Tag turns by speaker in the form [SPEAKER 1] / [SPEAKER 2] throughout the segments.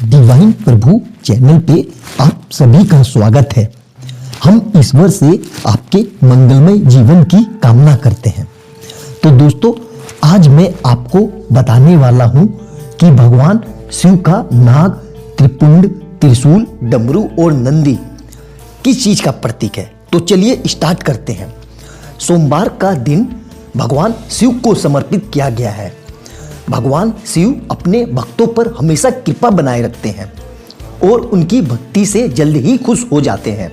[SPEAKER 1] Divine प्रभु channel पे आप सभी का स्वागत है। हम ईश्वर से आपके मंगलमय जीवन की कामना करते हैं। तो दोस्तों, आज मैं आपको बताने वाला हूं कि भगवान शिव का नाग, त्रिपुंड, त्रिशूल, डमरू और नंदी किस चीज का प्रतीक है। तो चलिए स्टार्ट करते हैं। सोमवार का दिन भगवान शिव को समर्पित किया गया है। भगवान शिव अपने भक्तों पर हमेशा कृपा बनाए रखते हैं और उनकी भक्ति से जल्द ही खुश हो जाते हैं।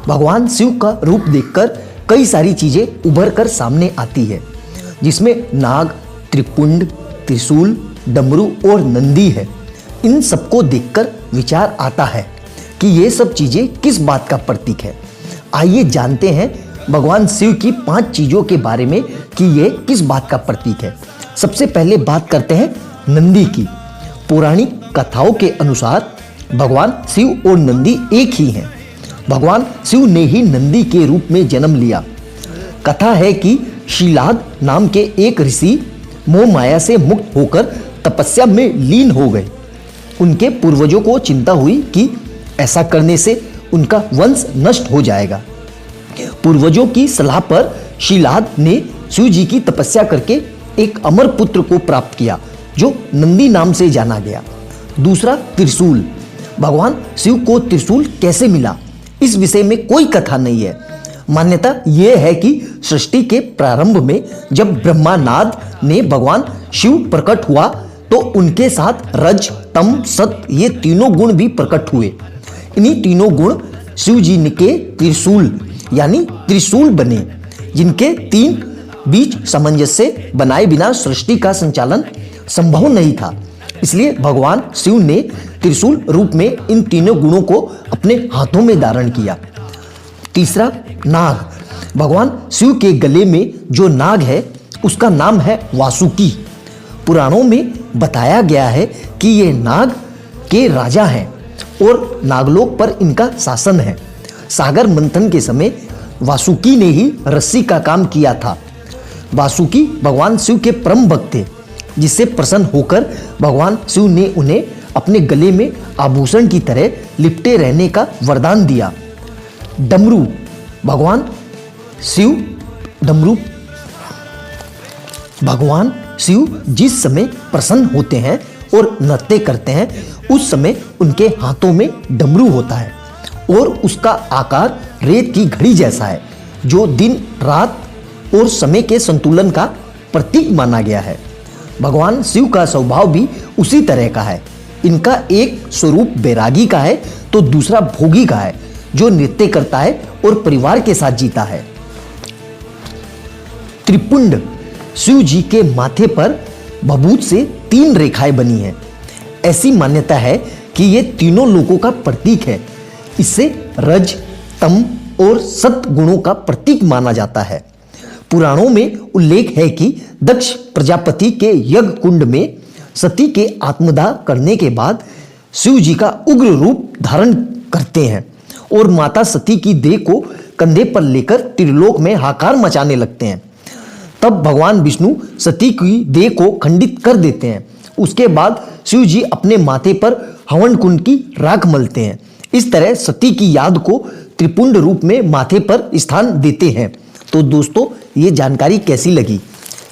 [SPEAKER 1] भगवान शिव का रूप देखकर कई सारी चीजें उभर कर सामने आती है, जिसमें नाग, त्रिपुंड, त्रिशूल, डमरू और नंदी है। इन सबको देखकर विचार आता है कि ये सब चीजें किस बात का प्रतीक है। आइए जानते हैं भगवान शिव की 5 चीजों के बारे में कि ये किस बात का प्रतीक है। सबसे पहले बात करते हैं नंदी की। पौराणिक कथाओं के अनुसार भगवान शिव और नंदी एक ही हैं। भगवान शिव ने ही नंदी के रूप में जन्म लिया। कथा है कि शीलाद नाम के एक ऋषि मोह माया से मुक्त होकर तपस्या में लीन हो गए। उनके पूर्वजों को चिंता हुई कि ऐसा करने से उनका वंश नष्ट हो जाएगा। पूर्वजों की सलाह पर शीलाद ने शिव जी की तपस्या करके एक अमर पुत्र को प्राप्त किया, जो नंदी नाम से जाना गया। दूसरा, त्रिशूल। भगवान शिव को त्रिशूल कैसे मिला, इस विषय में कोई कथा नहीं है। मान्यता यह है कि सृष्टि के प्रारंभ में जब ब्रह्मानाद ने भगवान शिव प्रकट हुआ तो उनके साथ रज, तम, सत ये तीनों गुण भी प्रकट हुए। इन्हीं तीनों गुण शिव जी के त्रिशूल यानी त्रिशूल बने, जिनके 3 बीच सामंजस्य बनाए बिना सृष्टि का संचालन संभव नहीं था। इसलिए भगवान शिव ने त्रिशूल रूप में इन तीनों गुणों को अपने हाथों में धारण किया। तीसरा, नाग। भगवान शिव के गले में जो नाग है उसका नाम है वासुकी। पुराणों में बताया गया है कि ये नाग के राजा हैं और नागलोक पर इनका शासन है। सागर मंथन के समय वासुकी ने ही रस्सी का काम किया था। वासुकी भगवान शिव के परम भक्त थे, जिससे प्रसन्न होकर भगवान शिव ने उन्हें अपने गले में आभूषण की तरह लिपटे रहने का वरदान दिया। डमरू। भगवान शिव जिस समय प्रसन्न होते हैं और नृत्य करते हैं, उस समय उनके हाथों में डमरू होता है और उसका आकार रेत की घड़ी जैसा है, जो दिन रात और समय के संतुलन का प्रतीक माना गया है। भगवान शिव का स्वभाव भी उसी तरह का है। इनका एक स्वरूप बैरागी का है तो दूसरा भोगी का है, जो नृत्य करता है और परिवार के साथ जीता है। त्रिपुंड। शिव जी के माथे पर भभूत से 3 रेखाएं बनी हैं। ऐसी मान्यता है कि ये तीनों लोगों का प्रतीक है। इससे रज, तम और सत गुणों का प्रतीक माना जाता है। पुराणों में उल्लेख है कि दक्ष प्रजापति के यज्ञ कुंड में सती के आत्मदाह करने के बाद शिव जी का उग्र रूप धारण करते हैं और माता सती की देह को कंधे पर लेकर त्रिलोक में हाहाकार मचाने लगते हैं। तब भगवान विष्णु सती की देह को खंडित कर देते हैं। उसके बाद शिव जी अपने माथे पर हवन कुंड की राख मलते हैं। इस तरह सती की याद को त्रिपुंड रूप में माथे पर स्थान देते हैं। तो दोस्तों, ये जानकारी कैसी लगी?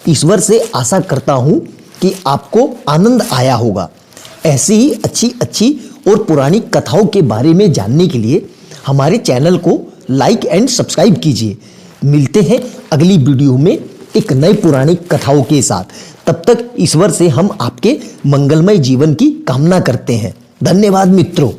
[SPEAKER 1] ईश्वर से आशा करता हूँ कि आपको आनंद आया होगा। ऐसी ही अच्छी और पौराणिक कथाओं के बारे में जानने के लिए हमारे चैनल को लाइक एंड सब्सक्राइब कीजिए। मिलते हैं अगली वीडियो में एक नई पौराणिक कथाओं के साथ। तब तक ईश्वर से हम आपके मंगलमय जीवन की कामना करते हैं। धन्यवाद मित्रों।